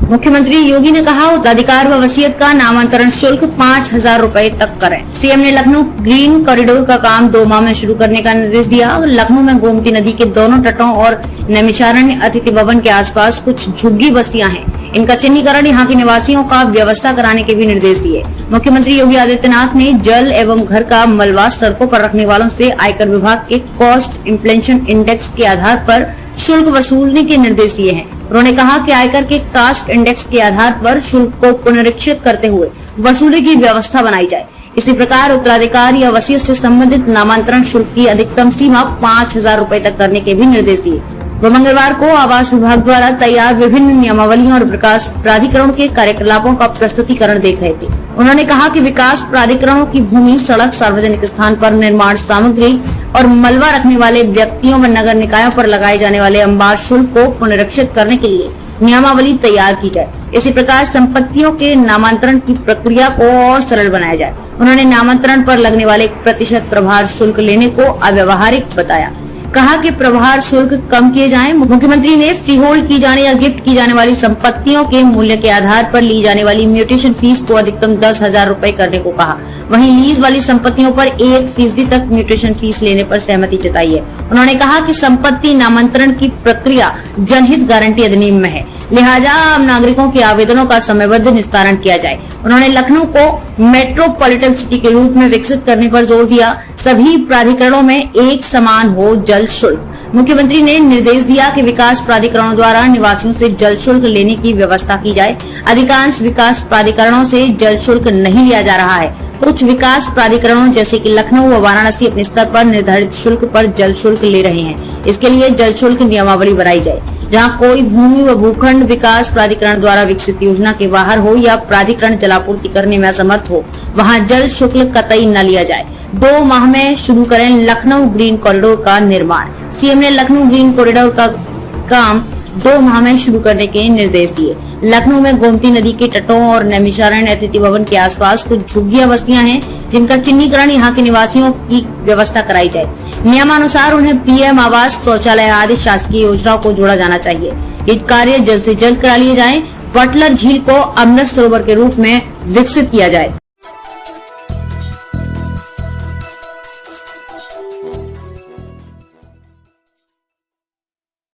मुख्यमंत्री योगी ने कहा, उत्तराधिकार व वसीयत का नामांतरण शुल्क 5,000 रुपए तक करें। सीएम ने लखनऊ ग्रीन कॉरिडोर का काम 2 माह में शुरू करने का निर्देश दिया। लखनऊ में गोमती नदी के दोनों तटों और नैमिषारण्य अतिथि भवन के आसपास कुछ झुग्गी बस्तियां हैं, इनका चिन्हीकरण यहाँ के निवासियों का व्यवस्था कराने के भी निर्देश दिए। मुख्यमंत्री योगी आदित्यनाथ ने जल एवं घर का मलबा सड़कों पर रखने वालों से आयकर विभाग के कॉस्ट इन्फ्लेशन इंडेक्स के आधार पर शुल्क वसूलने के निर्देश दिए हैं। उन्होंने कहा कि आयकर के कास्ट इंडेक्स के आधार पर शुल्क को पुनरीक्षित करते हुए वसूली की व्यवस्था बनाई जाए। इसी प्रकार उत्तराधिकार या वसीयत से संबंधित नामांतरण शुल्क की अधिकतम सीमा 5,000 रुपए तक करने के भी निर्देश दिए। वो मंगलवार को आवास विभाग द्वारा तैयार विभिन्न नियमावलियों और विकास प्राधिकरणों के कार्यकलापों का प्रस्तुतिकरण देख रहे थे। उन्होंने कहा कि विकास प्राधिकरणों की भूमि, सड़क, सार्वजनिक स्थान पर निर्माण सामग्री और मलबा रखने वाले व्यक्तियों व नगर निकायों पर लगाए जाने वाले अंबार शुल्क को पुनरीक्षित करने के लिए नियमावली तैयार की जाए। इसी प्रकार संपत्तियों के नामांतरण की प्रक्रिया को और सरल बनाया जाए। उन्होंने नामांतरण पर लगने वाले 1% प्रभार शुल्क लेने को अव्यावहारिक बताया। कहा कि प्रभार शुल्क कम किए जाएं। मुख्यमंत्री ने फ्री होल्ड की जाने या गिफ्ट की जाने वाली संपत्तियों के मूल्य के आधार पर ली जाने वाली म्यूटेशन फीस को अधिकतम 10,000 रुपए करने को कहा। वहीं लीज वाली संपत्तियों पर 1% तक म्यूटेशन फीस लेने पर सहमति जताई है। उन्होंने कहा कि संपत्ति नामांतरण की प्रक्रिया जनहित गारंटी अधिनियम में है, लिहाजा आम नागरिकों के आवेदनों का समयबद्ध निस्तारण किया जाए। उन्होंने लखनऊ को मेट्रोपॉलिटन सिटी के रूप में विकसित करने पर जोर दिया। सभी प्राधिकरणों में एक समान हो जल शुल्क। मुख्यमंत्री ने निर्देश दिया कि विकास प्राधिकरणों द्वारा निवासियों से जल शुल्क लेने की व्यवस्था की जाए। अधिकांश विकास प्राधिकरणों से जल शुल्क नहीं लिया जा रहा है। कुछ विकास प्राधिकरणों जैसे कि लखनऊ व वाराणसी अपने स्तर पर निर्धारित शुल्क पर जल शुल्क ले रहे हैं। इसके लिए जल शुल्क नियमावली बनाई जाए। जहां कोई भूमि व भूखंड विकास प्राधिकरण द्वारा विकसित योजना के बाहर हो या प्राधिकरण जलापूर्ति करने में असमर्थ हो, वहां जल शुल्क कतई न लिया जाए। 2 माह में शुरू करें लखनऊ ग्रीन कॉरिडोर का निर्माण। सीएम ने लखनऊ ग्रीन कॉरिडोर का काम 2 माह में शुरू करने के निर्देश दिए। लखनऊ में गोमती नदी के तटों और नैमिषारण्य अतिथि भवन के आसपास कुछ झुग्गियां बस्तियां हैं, जिनका चिन्हीकरण यहाँ के निवासियों की व्यवस्था कराई जाए। नियमानुसार उन्हें पीएम आवास, शौचालय आदि शासकीय योजनाओं को जोड़ा जाना चाहिए। ये कार्य जल्द से जल्द करा लिए जाएं। बटलर झील को अमृत सरोवर के रूप में विकसित किया जाए।